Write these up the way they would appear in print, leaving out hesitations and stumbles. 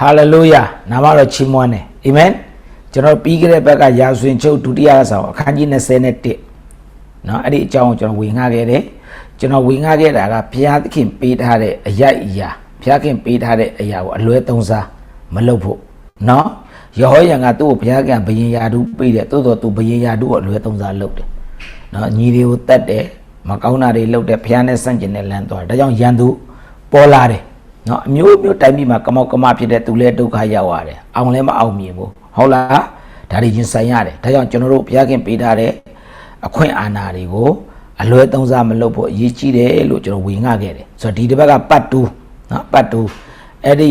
Hallelujah နာမတော်ချီးမွမ်းတယ် Amen ကျွန်တော်ပြီးခဲ့တဲ့ဘက်ကရာဇဝင်ချုပ်ဒုတိယဆောင်အခန်းကြီး21เนาะအဲ့ဒီအကြောင်းကိုကျွန်တော်ဝေငှခဲ့တယ်ကျွန်တော်ဝေငှခဲ့တာကဘုရားသခင်ပေးထားတဲ့အရာဘုရားခင်ပေးထားတဲ့အရာကိုအလွဲသုံးစားမလုပ်ဖို့เนาะယေဟောယံကသူ့ကိုဘုရားကဘယင်ယာတုပေးတယ်တိုးတော်သူဘယင်ယာတုကိုအလွဲသုံးစားလုပ်တယ်เนาะညီတွေကိုတတ်တယ်မကောင်းတာတွေလုပ်တယ်ဘုရားနဲ့ဆန့်ကျင်တဲ့လမ်းသွားတယ်ဒါကြောင့်ယံသူပေါ်လာတယ်เนาะအမျိုးမျိုးတိုင်းပြည်မှာကမောက်ကမဖြစ်တဲ့သူလည်းဒုက္ခရောက်ရတယ်အောင်လည်းမအောင်မြင်ဘူးဟုတ်လားဒါတွေရင်ဆိုင်ရတယ်ဒါကြောင့်ကျွန်တော်တို့ဘုရားခင်ပေးထားတဲ့အခွင့်အာဏာတွေကိုအလွဲသုံးစားမလုပ်ဖို့အရေးကြီးတယ်လို့ကျွန်တော်ဝေငှခဲ့တယ်ဆိုတော့ဒီတစ်ဘက်ကပတ်2เนาะပတ်2အဲ့ဒီ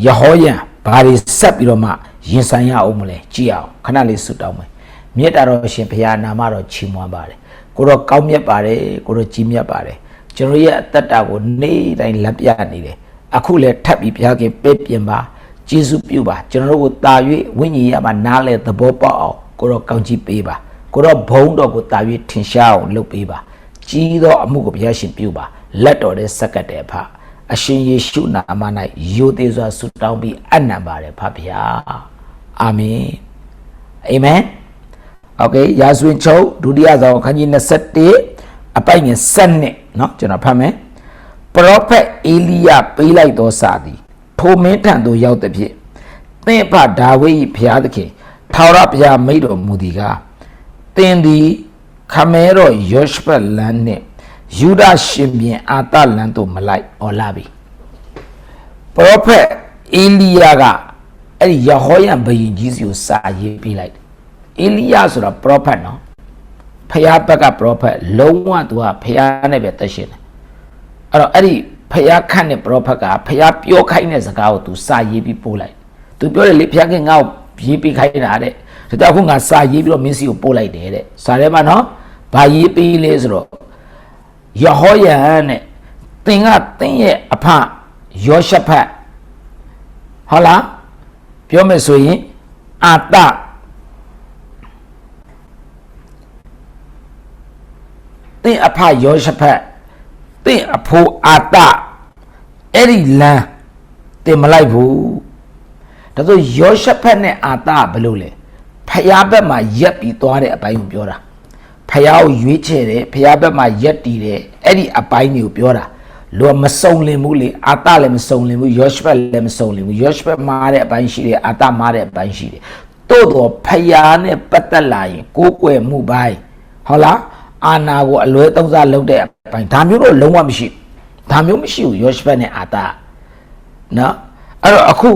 ယေဟောယံဘာတွေဆက်ပြီးတော့မှရင်ဆိုင်ရအောင်မလဲကြည့်အောင်ခဏလေးဆုတောင်းမယ်မြတ်တာတော်ရှင်ဘုရားနာမတော်ချီးမွမ်းပါတယ်ကိုတော့ကောင်းမြတ်ပါတယ်ကိုတော့ကြီးမြတ်ပါတယ်ကျွန်တော်ရဲ့အသက်တာကိုနေ့တိုင်းလက်ပြနေတယ်အခုလည်းထပ်ပြီးဘုရားခင်ပေးပြင်ပါကျေးဇူးပြုပါကျွန်တော်တို့ကိုတာ၍ဝိညာဉ်ရမှာနားလဲသဘောပေါက်အောင်ကိုတော့ကောင်းကြီးပေးပါကိုတော့ဘုံတော်ကိုတာ၍ထင်ရှားအောင်လုပ်ပေးပါကြီးသောအမှုကိုဘုရားရှင်ပြုပါလက်တော်တဲ့စက္ကတ်တဲ့ဖအရှင်ယေရှုနာမ၌ယိုသေးစွာဆုတောင်းပြီးအနံပါတယ်ဖဗျာအာမင်အာမင်โอเคရာဇဝင်ချုပ်ဒုတိယဆောင်အခန်းကြီး21အပိုင်ငယ်7เนาะကျွန်တော်ဖတ်မယ်ပရောဖက်အေလိယပေးလိုက်သောစာသည်ထိုမင်းထံသို့ရောက်သည်ဖြင့်သင်ဖဒါဝိဒ်ဘုရားသခင်ထာဝရဘုရားမိန့်တော်မူသည်ကားသင်သည်ခမဲတော်ယောရှဖတ်လမ်းနှင့်ယူဒရှင်ပြန်အာတလန်တို့မလိုက်ဟောလာပြီပရောဖက်အေလိယကအဲ့ဒီယေဟောယံဘုရင်ကြီးစီကိုစာရေးပေးလိုက်အေလိယဆိုတာပရောဖက်နော်ဖျားဘက်ကပရောဖက်လုံးဝသူကဖျားနဲ့ပဲတက်ရှင်တယ်အဲ့တော့အဲ့ဒီဖျားခန့်တဲ့ပရောဖက်ကဖျားပြောခိုင်းတဲ့စကားကိုသူစာရေးပြီးပို့လိုက်သူပြောတယ်လေဖျားခင်ငါ့ကိုရေးပြီးခိုင်းတာတဲ့ဒါကြောင့်ခုငါစာရေးပြီးတော့မင်းစီကိုပို့လိုက်တယ်တဲ့စာထဲမှာနော်ဘာရေးပေးလဲဆိုတော့ယေဟောယံနဲ့သင်ကသင်ရဲ့အဖယောရှဖတ်ဟုတ်လားပြောမယ်ဆိုရင်အာတသင်အဖယောရှဖတ်သင်အဖိုးအာတအဲ့ဒီလမ်းသင်မလိုက်ဘူးဒါဆိုယောရှဖတ်နဲ့အာတဘယ်လိုလဲဖျားဘက်မှာရက်ပြီးသွားတဲ့အပိုင်းကိုပြောတာဖျားကိုရွေးချယ်တယ်ဖျားဘက်မှာရက်တည်တယ်အဲ့ဒီအပိုင်းကိုပြောတာလူကမစုံလင်ဘူးလေအာတလည်းမစုံလင်ဘူးယောရှဖတ်လည်းမစုံလင်ဘူးယောရှဖတ်မားတဲ့အပိုင်းရှိတယ်အာတမားတဲ့အပိုင်းရှိတယ်တိုးတော့ဖျားနဲ့ပတ်သက်လာရင်ကိုးကွယ်မှုပိုင်းဟုတ်လားအာနာကိုအလွဲသုံးစားလုပ်တဲ့အပိုင်းဒါမျိုးတော့လုံးဝမရှိဒါမျိုးမရှိဘူးယောရှဖတ်နဲ့အာတနော်အဲ့တော့အခု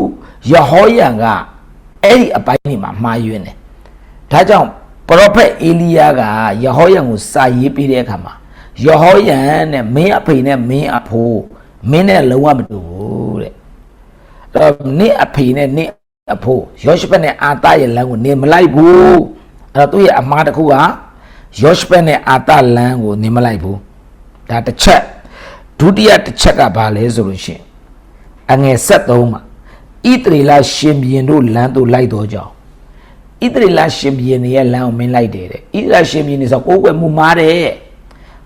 ယေဟောယံကအဲ့ဒီအပိုင်းတွေမှာမှားယွင်းတယ်ဒါကြောင့်ပရောဖက်အေလိယကယေဟောယံကိုစာရေးပေးတဲ့အခါမှာယေဟောယံနဲ့မင်းအဖေနဲ့မင်းအဖိုးမင်းနဲ့လုံးဝမတူဘူးတဲ့အဲ့တော့နင့်အဖေနဲ့နင့်အဖိုးယောရှဖတ်နဲ့အာတရဲ့လမ်းကိုနေမလိုက်ဘူးအဲ့တော့သူ့ရဲ့အမှားတစ်ခုကယောရှဖတ်နဲ့အာတလမ်းကိုနေမလိုက်ဘူးဒါတစ်ချက်ဒုတိယတစ်ချက်ကဘာလဲဆိုလို့ရှိရင်အငယ်73မှာဣသရေလရှင်ဘုရင်တို့လမ်းသို့လိုက်တော်ကြောင်းဣသရေလရှင်ဘုရင်ရဲ့လမ်းကိုမင်းလိုက်တယ်တဲ့ဣသရေလရှင်ဘုရင်ဆိုကိုးကွယ်မှုမားတယ်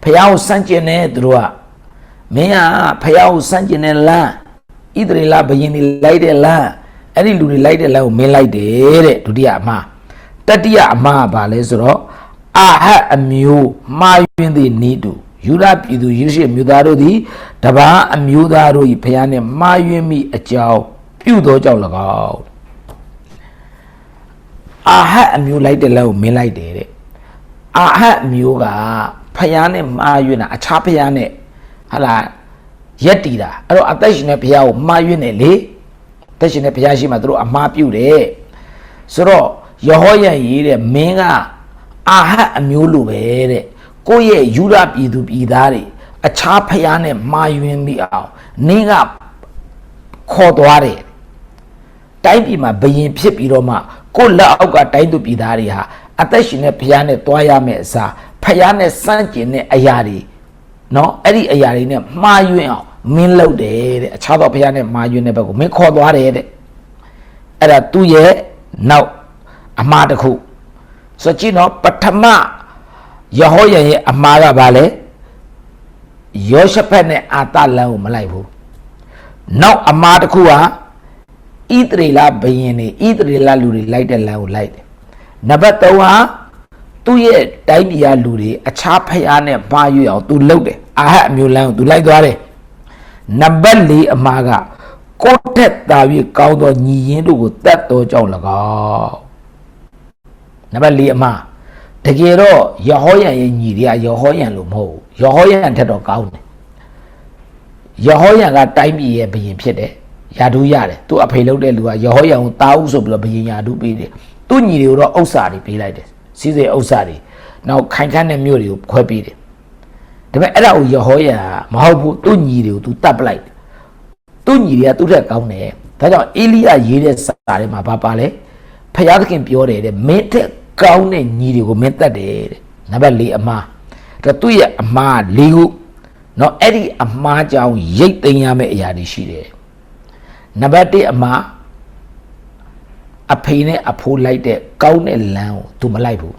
ဖျားကိုစန့်ကျင်တယ်သူတို့ကမင်းကဖျားကိုစန့်ကျင်တဲ့လမ်းဣသရေလဘုရင်တွေလိုက်တဲ့လမ်းအဲ့ဒီလူတွေလိုက်တဲ့လမ်းကိုမင်းလိုက်တယ်တဲ့ဒုတိယအမှားတတိယအမှားကဘာလဲဆိုတော့အာဟတ်အမျိုးမှားယွင်းသည့်ဤသူယူဒပြည်သူယေရှုမျိုးသားတို့သည်တပါးအမျိုးသားတို့၏ဖျားနှင့်မှားယွင်းမိအကြောင်းပြုသောကြောင့်၎င်းအာဟတ်အမျိုးလိုက်တဲ့လမ်းကိုမင်းလိုက်တယ်တဲ့အာဟတ်အမျိုးကဖျားနဲ့မှားယွင်းတာအခြားဖျားနဲ့ဟာလာရက်တီတာအဲ့တော့အသက်ရှင်တဲ့ဖျားကိုမှားယွင်းတယ်လေအသက်ရှင်တဲ့ဖျားရှိမှသူတို့အမှားပြုတယ်ဆိုတော့ယေဟောယံရေးတဲ့မင်းကအာဟတ်အမျိုးလိုပဲတဲ့ကိုယ့်ရဲ့ယူဒပြည်သူပြည်သားတွေအခြားဖျားနဲ့မှားယွင်းမိအောင်နင်းကခေါ်သွားတယ်တိုင်းပြည်မှာဘယင်ဖြစ်ပြီးတော့မှကိုလက်အောက်ကတိုင်းသူပြည်သားတွေဟာအသက်ရှင်တဲ့ဘုရားနဲ့တွားရမယ့်အစားဘုရားနဲ့စန့်ကျင်တဲ့အရာတွေနော်အဲ့ဒီအရာတွေနဲ့မှားယွင်းအောင်မင်းလုပ်တယ်တဲ့အခြားသောဘုရားနဲ့မှားယွင်းတဲ့ဘက်ကိုမင်းခေါ်သွားတယ်တဲ့အဲ့ဒါသူ့ရဲ့နောက်အမှားတစ်ခုဆိုကြည့်နော်ပထမယေဟောယံရဲ့အမှားကဘာလဲယောရှဖတ်နဲ့အာတလန်ကိုမလိုက်ဘူးနောက်အမှားတစ်ခုက ဣသရေလဘယင်တွေဣသရေလလူတွေလိုက်တဲ့လမ်းကိုလိုက်တယ်နံပါတ်3ဟာသူ့ရဲ့တိုင်းပြည်ကလူတွေအခြားဖျားနဲ့မှားရွေးအောင်သူလုပ်တယ်အာဟတ်အမျိုးလမ်းကိုသူလိုက်သွားတယ်နံပါတ်4အမှားကကိုယ့်ထက်သာ၍ကောင်းသောညီရင်းတို့ကိုတတ်တော်ကြောင့်၎င်းနံပါတ်4အမှားတကယ်တော့ယေဟောယံရဲ့ညီတွေကယေဟောယံလို့မဟုတ်ဘူးယေဟောယံထက်တော့ကောင်းတယ်ယေဟောယံကတိုင်းပြည်ရဲ့ဘယင်ဖြစ်တယ်ယာဒူးရတယ်သူအဖေလုပ်တဲ့လူကယေဟောယံကိုတာဥဆိုပြီးတော့ဘယင်ယာဒူးပေးတယ်သူ့ညီတွေကိုတော့ဥစ္စာတွေပေးလိုက်တယ်စီးစိမ်ဥစ္စာတွေနောက်ခိုင်ခန့်တဲ့မြို့တွေကိုခွဲပေးတယ်ဒါပေမဲ့အဲ့ဒါကိုယေဟောယံမဟုတ်ဘူးသူ့ညီတွေကိုသူတတ်ပလိုက်သူ့ညီတွေကသူ့ထက်ကောင်းတယ်ဒါကြောင့်အေလိယရေးတဲ့စာထဲမှာဘာပါလဲဖျားသခင်ပြောတယ်တဲ့မင်းထက်ကောင်းတဲ့ညီတွေကိုမင်းတတ်တယ်တဲ့နံပါတ်4အမှားဒါသူ့ရဲ့အမှား၄ခုနော်အဲ့ဒီအမှားကြောင့်ရိတ်သိမ်းရမယ့်အရာတွေရှိတယ်နံပါတ်1အမှားအဖေနဲ့အဖိုးလိုက်တဲ့ကောင်းတဲ့လမ်းကိုသူမလိုက်ဘူး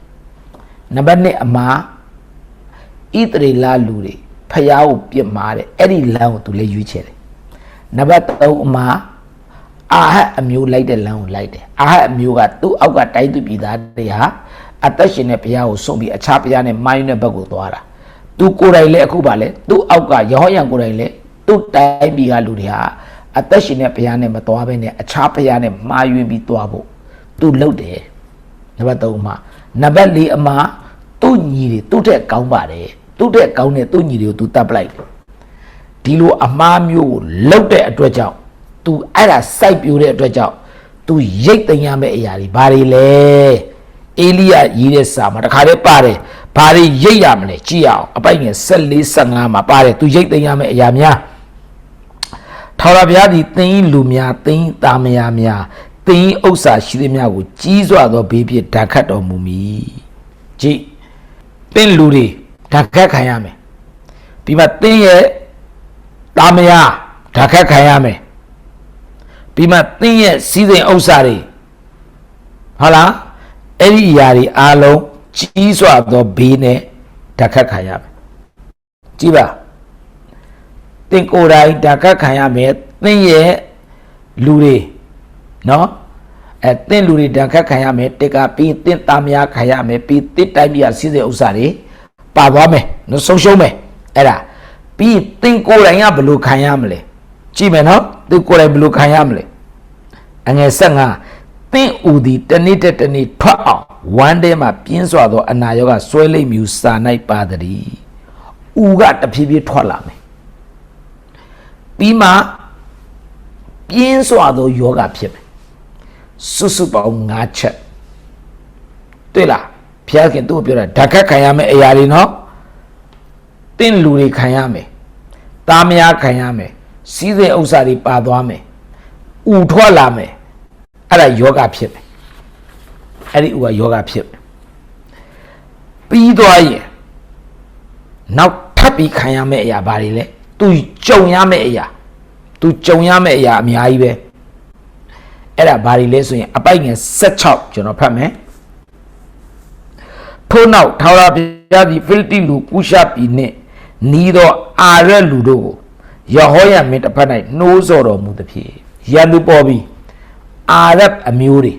နံပါတ်2အမှားဣသရေလလူတွေဖျားကိုပြစ်မှားတယ်အဲ့ဒီလမ်းကိုသူလည်းရွေးချယ်တယ်နံပါတ်3အမှားအာဟတ်အမျိုးလိုက်တဲ့လမ်းကိုလိုက်တယ်အာဟတ်အမျိုးကသူ့အောက်ကတိုင်းသူပြည်သားတွေဟာအသက်ရှင်တဲ့ဘုရားကိုစွန့်ပြီးအခြားဘုရားနဲ့မိုင်းတဲ့ဘက်ကိုသွားတာသူကိုယ်တိုင်လည်းအခုပါလေသူ့အောက်ကယေဟောယံကိုယ်တိုင်လည်းသူ့တိုင်းပြည်ကလူတွေဟာအသက်ရှင်တဲ့ဘုရားနဲ့မသွားဘဲနဲ့အခြားဘုရားနဲ့မှားယွင်းပြီးသွားဖို့သူလုပ်တယ်နံပါတ်3အမှားနံပါတ်4အမှားသူ့ညီတွေသူ့ထက်ကောင်းပါတယ်သူ့ထက်ကောင်းတဲ့သူ့ညီတွေကိုသူတတ်ပလိုက်တယ်ဒီလိုအမှားမျိုးကိုလုပ်တဲ့အတွက်ကြောင့်သူအဲ့ဒါစိုက်ပြိုးတဲ့အတွက်ကြောင့်သူရိတ်သိမ်းရမယ့်အရာတွေဘာတွေလဲအေလိယရေးတဲ့စာမှာတခါတည်းပါတယ်ဘာတွေရိတ်ရမလဲကြည့်အောင်အပိုက်ငယ်14 15မှာပါတယ်သူရိတ်သိမ်းရမယ့်အရာများထာဝရဘုရားသည်သင်၏လူများသင်၏သားမယားများသင်၏ဥစ္စာရှိသည်များကိုကြီးစွာသောဘေးဖြင့်ဓာတ်ခတ်တော်မူမည်ကြည့်သင်လူတွေဓာတ်ခတ်ခံရမယ်ပြီးမှသင်ရဲ့သားမယားဓာတ်ခတ်ခံရမယ်ပြီးမှသင်ရဲ့စီးစိမ်ဥစ္စာတွေဟုတ်လားအဲ့ဒီအရာတွေအားလုံးကြီးစွာသောဘေးနဲ့ဓာတ်ခတ်ခံရမယ်ကြည့်ပါသင်ကိုယ်တိုင်ဓာတ်ခတ်ခံရမယ်သင်ရဲ့လူတွေနော်သင်လူတွေဓာတ်ခတ်ခံရမယ်တက်ကပြီးသင်သားမယားခံရမယ်ပြီးသင်တိုင်းပြည်စီးစိမ်ဥစ္စာတွေပါသွားမယ်နော်ဆုံးရှုံးမယ်အဲ့ဒါပြီးသင်ကိုယ်တိုင်ကဘယ်လိုခံရမလဲကြည့်မယ်နော်သင်ကိုယ်တိုင်ဘယ်လိုခံရမလဲအငယ်15သင်ဦးသည်တနေ့တနေ့ထွက်အောင်ဝမ်းထဲမှာပြင်းစွာသောအနာရောဂါဆွဲလိမ့်မည်စာ၌ပါသည်ဦးကတဖြည်းဖြည်းထွက်လာမယ်ပြီးမှပြင်းစွာသောယောဂဖြစ်မယ်စွတ်စွတ်ပေါင်း5ချက်တွေ့လားဘုရားခင်သူ့ကိုပြောတာဓာတ်ခတ်ခံရမယ့်အရာတွေနော်သင်လူတွေခံရမယ်သားမယားခံရမယ်စီးစိမ်ဥစ္စာတွေပါသွားမယ်ဥထွက်လာမယ်အဲ့ဒါယောဂဖြစ်မယ်အဲ့ဒီဥကယောဂဖြစ်မယ်ပြီးသွားရင်နောက်ထပ်ပြီးခံရမယ့်အရာဘာတွေလဲသူကြုံရမယ့်အရာသူကြုံရမယ့်အရာအများကြီးပဲအဲ့ဒါဘာတွေလဲဆိုရင်အပိုက်ငယ်16ကျွန်တော်ဖတ်မယ်ထို့နောက်ထာဝရဘုရားသည်ဖိလိတ္တိလူကုရှပြည်နှင့်နီးသောအာရက်လူတို့ကိုယေဟောယမင်းတစ်ဖက်၌နှိုးဆော်တော်မူသည်ဖြင့်ရန်သူပေါ်ပြီးအာရပ်အမျိုးတွေ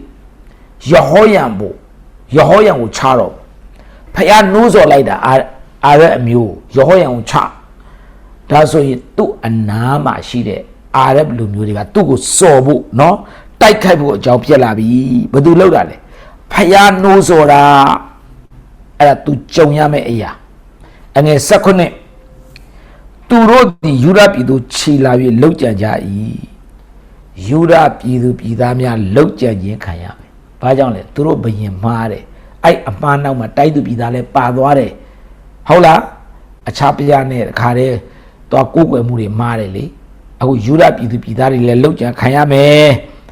ယေဟောယံကိုချတော့ဖျားနှိုးဆော်လိုက်တာအာရပ်အမျိုးယေဟောယံကိုချဒါဆိုရင်သူ့အနားမှာရှိတဲ့အာရပ်လူမျိုးတွေကသူ့ကိုစော်ဖို့နော်တိုက်ခိုက်ဖို့အကြောင်းဖြစ်လာပြီဘယ်သူလောက်တာလဲဖျားနှိုးဆော်တာအဲ့ဒါသူကြုံရမယ့်အရာအငယ်19သူတို့သည်ယူဒပြည်သို့ခြေလာ၍လောက်ကြံကြ၏ယူဒပြည်သူပြည်သားများလောက်ကြံခြင်းခံရမယ်။ဘာကြောင့်လဲသူတို့ဘယင်မှားတယ်။အဲ့အမှားနောက်မှာတိုက်သူပြည်သားလည်းပါသွားတယ်။ဟုတ်လား။အခြားပြားနဲ့ခါတဲ့တော့ကိုယ်ွယ်မှုတွေမှားတယ်လေ။အခုယူဒပြည်သူပြည်သားတွေလည်းလောက်ကြံခံရမယ်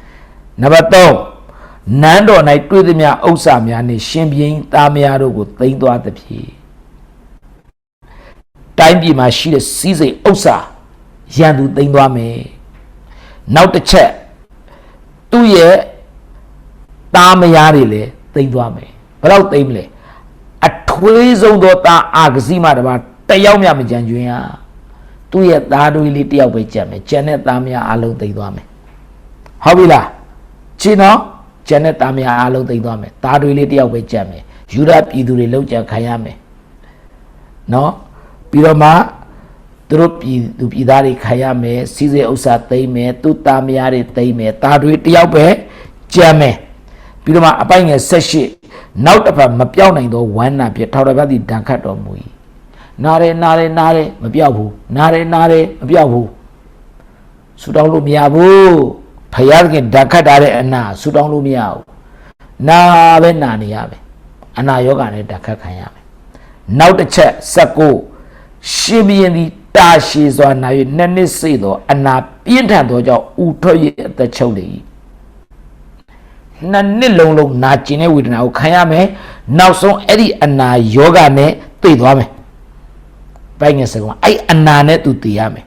။နံပါတ်3နန်းတော်၌တွေ့သည်များဥစ္စာများနှင့်ရှင်ဘုရင်သားများတို့ကိုသိမ်းသွားသဖြင့်တိုင်းပြည်မှာရှိတဲ့စီးစိမ်ဥစ္စာရန်သူသိမ်းသွားမယ်နောက်တစ်ချက်သူ့ရဲ့သားမယားတွေလည်းသိမ်းသွားမယ်ဘယ်တော့သိမ်းမလဲအထွေးဆုံးသောသားအာဂစီမှတပါတယောက်မှမကြံကျွင်းရသူ့ရဲ့သားတွေလေးတယောက်ပဲကြံမယ်ကြံတဲ့သားမယားအလုံးသိမ်းသွားမယ်ဟ ဟုတ်ပြီလားကျင်းတော့ကျန်တဲ့တာမယာအားလုံးသိသွားမယ်သားတွေလေးတယောက်ပဲကြံမယ်ယူဒပြည်သူတွေလောက်ကြံခံရမယ်နော်ပြီးတော့မှသူတို့ပြည်သားတွေခံရမယ်စီးစိမ်ဥစ္စာသိမ်းမယ်သူ့တာမယာတွေသိမ်းမယ်သားတွေတယောက်ပဲကြံမယ်ပြီးတော့မှအပိုင်ငယ်18နောက်တစ်ပတ်မပြောင်းနိုင်သောဝမ်းနာဖြစ်ထောက်တော်ဘသည်ဒဏ်ခတ်တော်မူ၏နားတယ်မပြောက်ဘူးနားတယ်မပြောက်ဘူးဆူတောင်းလို့မရဘူးဖယားခင်ဓာတ်ခတ်ထားတဲ့အနာဆူတောင်းလို့မရဘူးနာပဲနာနေရမယ်အနာယောဂနဲ့ဓာတ်ခတ်ခံရမယ်နောက်တစ်ချက်19ရှင်ဘီရင်ဒီတာရှည်စွာနာ၍နှစ်နှစ်စိတ်သောအနာပြင်းထန်သောကြောင့်ဥထွက်၍အသက်ချုပ်လေ၏နှစ်နှစ်လုံးနာကျင်တဲ့ဝေဒနာကိုခံရမယ်နောက်ဆုံးအဲ့ဒီအနာယောဂနဲ့သိသွားမယ်ပိုင်ငယ်စကောင်အဲ့အနာနဲ့သူသိရမယ်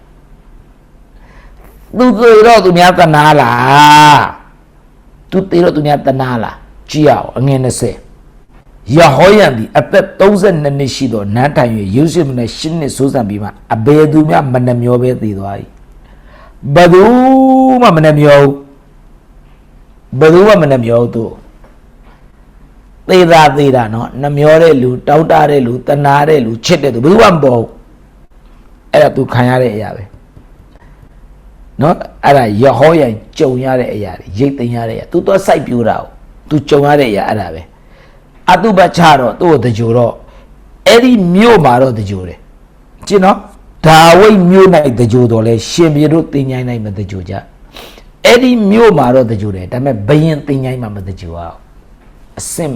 သူသိတော့သူများတနာလားသူသိတော့သူများတနာလားကြည့်အောင်အငယ်20ယဟောယံဒီအသက်32နှစ်ရှိသောနန်းထိုင်၍ယေရှုမနဲ့10နှစ်စိုးစံပြီးမှအဘယ်သူမှမနှမျောပဲသိသွား၏ဘယ်သူမှမနှမျောသူသေးတာနော်နှမျောတဲ့လူတောက်တတဲ့လူတနာတဲ့လူချစ်တဲ့သူဘယ်သူမှမပေါ်ဘူးအဲ့ဒါသူခံရတဲ့အရာပဲနော်အဲ့ဒါယဟောယံကြုံရတဲ့အရာတွေရိတ်သိမ်းရတဲ့အရာသူတော့စိုက်ပြိုးတာကိုသူကြုံရတဲ့အရာအဲ့ဒါပဲအတုပချတော့သူ့ကိုတကြိုတော့အဲ့ဒီမြို့မှာတော့တကြိုတယ်ကျင်းနော်ဒါဝိတ်မြို့၌တကြိုတော့လဲရှင်ပြေတို့တင်ញိုင်းနိုင်မတကြိုကြအဲ့ဒီမြို့မှာတော့တကြိုတယ်ဒါပေမဲ့ဘယင်တင်ញိုင်းမှာမတကြိုအောင်အစင်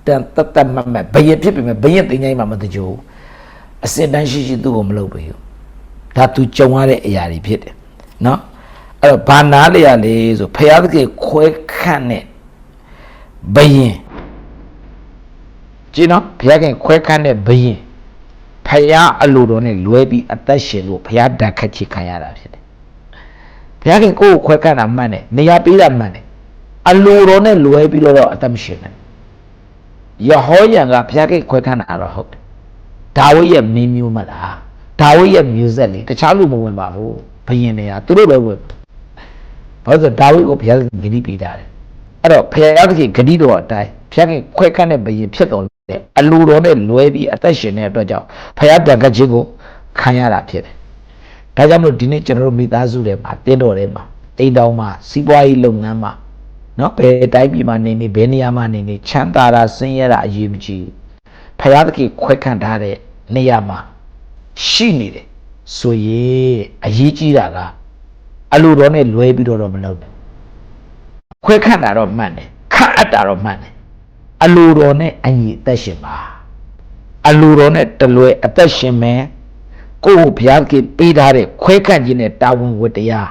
တန်တတ်မမဲ့ဘယင်ဖြစ်ပြီမဲ့ဘယင်တင်ញိုင်းမှာမတကြိုအစင်တန်းရှိသူ့ကိုမလုပ်ဘူးဒါသူကြုံရတဲ့အရာတွေဖြစ်တယ်နော်အဲ့တော့ဘာနာလေရလေဆိုဖယားသခင်ခွဲခန့်တဲ့ဘယင်ကြည့်နော်ဘုရားခင်ခွဲခန့်တဲ့ဘယင်ဖယားအလိုတော်နဲ့လွဲပြီးအသက်ရှင်လို့ဘုရားဓာတ်ခတ်ချခံရတာဖြစ်တယ်ဘုရားခင်ကိုယ်ကိုခွဲခန့်တာမှန်တယ်နေရာပေးတာမှန်တယ်အလိုတော်နဲ့လွဲပြီးတော့အသက်မရှင်နဲ့ယဟောယံကဘုရားခင်ခွဲခန့်တာတော့ဟုတ်တယ်ဒါဝိဒ်ရဲ့မင်းမျိုးမလားဒါဝိဒ်ရဲ့မျိုးဆက်လေတခြားလူမဝင်ပါဘူးဘယင်တွေကသူတို့ပဲဝင်ဘာလို့ဆိုဒါဝိဒ်ကိုဘုရားခင်ဂတိပေးတာတယ်အဲ့တော့ဘုရားခင်ဂတိတော်အတိုင်းဘုရားခင်ခွဲခန့်တဲ့ဘယင်ဖြစ်တော်အလိုတော်နဲ့လွဲပြီးအသက်ရှင်တဲ့အတွက်ကြောင့်ဖယားတန်ခတ်ခြင်းကိုခံရတာဖြစ်တယ်။ဒါကြောင့်မလို့ဒီနေ့ကျွန်တော်တို့မိသားစုတွေမှာတင်းတော်တွေမှာအိမ်တော်မှာစီးပွားရေးလုပ်ငန်းမှာနော်ဘယ်တိုင်းပြည်မှာနေနေဘယ်နေရာမှာနေနေချမ်းသာတာဆင်းရဲတာအရေးမကြီးဘူး။ဖယားသခင်ခွဲခန့်ထားတဲ့နေရာမှာရှိနေတယ်ဆိုရင်အရေးကြီးတာကအလိုတော်နဲ့လွဲပြီးတော့မလုပ်နဲ့။ခွဲခန့်တာတော့မှန်တယ်ခန့်အပ်တာတော့မှန်တယ်အလိုတော်နဲ့အညီအသက်ရှင်ပါအလိုတော်နဲ့တလွဲအသက်ရှင်မယ်ကိုယ့်ကိုဘုရားခင်ပေးထားတဲ့ခွဲခန့်ခြင်းနဲ့တာဝန်ဝတ္တရား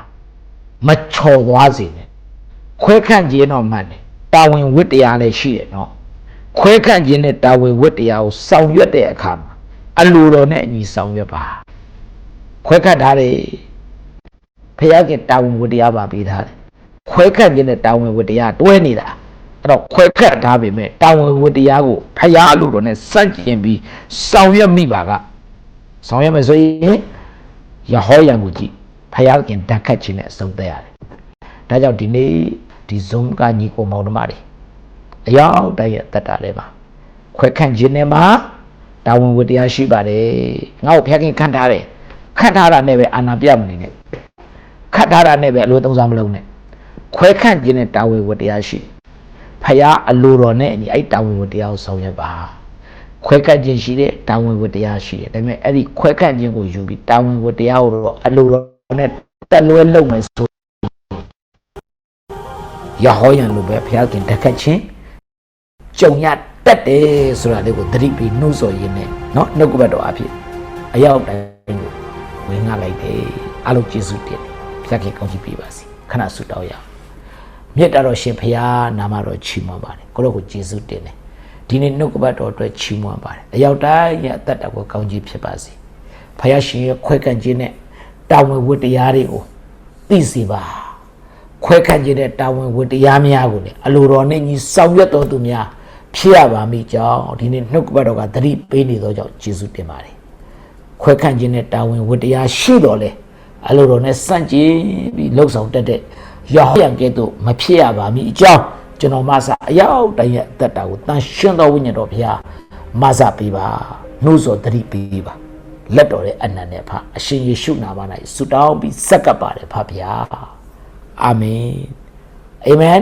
မချော်သွားစေနဲ့ခွဲခန့်ခြင်းတော့မှန်တယ်တာဝန်ဝတ္တရားလည်းရှိတယ်နော်ခွဲခန့်ခြင်းနဲ့တာဝန်ဝတ္တရားကိုဆောင်ရွက်တဲ့အခါမှာအလိုတော်နဲ့အညီဆောင်ရွက်ပါခွဲခန့်ထားတယ်ဘုရားခင်တာဝန်ဝတ္တရားပါပေးထားတယ်ခွဲခန့်ခြင်းနဲ့တာဝန်ဝတ္တရားတွဲနေတာအဲ့တော့ခွဲခတ်ထားပေမဲ့တာဝန်ဝတ္တရားကိုဖယားအလိုတော်နဲ့စန့်ကျင်ပြီးဆောင်ရွက်မိပါကဆောင်ရွက်မယ်ဆိုရင်ယဟောယံကိုကြည့်ဖယားခင်ဓာတ်ခတ်ခြင်းနဲ့အဆုံးသတ်ရတယ်။ဒါကြောင့်ဒီနေ့ဒီဇုံကညီကိုမောင်နှမတွေအရောက်တိုင်းရဲ့တက်တာတွေမှာခွဲခန့်ခြင်းနဲ့မှာတာဝန်ဝတ္တရားရှိပါတယ်။ငါ့ကိုဖယားခင်ခန့်ထားတယ်။ခန့်ထားတာနဲ့ပဲအာဏာပြမနေနဲ့။ခန့်ထားတာနဲ့ပဲအလိုသုံးစားမလုပ်နဲ့။ခွဲခန့်ခြင်းနဲ့တာဝန်ဝတ္တရားရှိဖယားအလိုတော်နဲ့အညီအဲ့တာဝန်ဝတ္တရားကိုဆောင်ရွက်ပါခွဲခန့်ခြင်းရှိတဲ့တာဝန်ဝတ္တရားရှိတယ်ဒါပေမဲ့အဲ့ဒီခွဲခန့်ခြင်းကိုယူပြီးတာဝန်ဝတ္တရားကိုတော့အလိုတော်နဲ့တက်လွဲလုပ်မယ်ဆိုယဟောယံလိုပဲဖယားခင်တက်ခတ်ခြင်းကြုံရတတ်တယ်ဆိုတာလေးကိုသတိပေးနှိုးဆော်ရင်းနဲ့เนาะနှုတ်ကပတ်တော်အဖြစ်အရောက်တိုင်းကိုဝင်ငှလိုက်တယ်အားလုံးကျေးဇူးတင်ဖယားခင်ကောင်းချီးပေးပါစေခဏဆုတောင်းရအောင်မြတ်တော်ရှင်ဖျားနာမတော်ချီးမွမ်းပါတယ်ကိုရောကိုကျေးဇူးတင်တယ်ဒီနေ့နှုတ်ကပတ်တော်အတွက်ချီးမွမ်းပါတယ်အရောက်တိုင်းရဲ့အသက်တာကိုကောင်းကြီးဖြစ်ပါစေဖျားရှင်ရဲ့ခွဲခန့်ခြင်းနဲ့တာဝန်ဝတ္တရားတွေကိုသိစေပါခွဲခန့်ခြင်းနဲ့တာဝန်ဝတ္တရားများကိုလည်းအလိုတော်နဲ့ညီဆောင်ရွက်တော်သူများဖြစ်ရပါမိကြောင်းဒီနေ့နှုတ်ကပတ်တော်ကသတိပေးနေသောကြောင့်ကျေးဇူးတင်ပါတယ်ခွဲခန့်ခြင်းနဲ့တာဝန်ဝတ္တရားရှိတော်လဲအလိုတော်နဲ့စန့်ကျင်ပြီးလှုပ်ဆောင်တတ်တဲ့ ယဟောယံကဲ့သို့မဖြစ်ရပါမည်အကြောင်းကျွန်တော်မဆာအရောက်တိုင်းရဲ့အသက်တာကိုတန်ရှင်းသောဝိညာဉ်တော်ဘုရားမဆာပေးပါနှိုးဆော်သတိပေးပါလက်တော်ရဲ့အနန္တနဲ့ဖအရှင်ယေရှုနာမ၌ဆုတောင်းပြီးဆက်ကပ်ပါတယ်ဖဗျာအာမင်အာမင်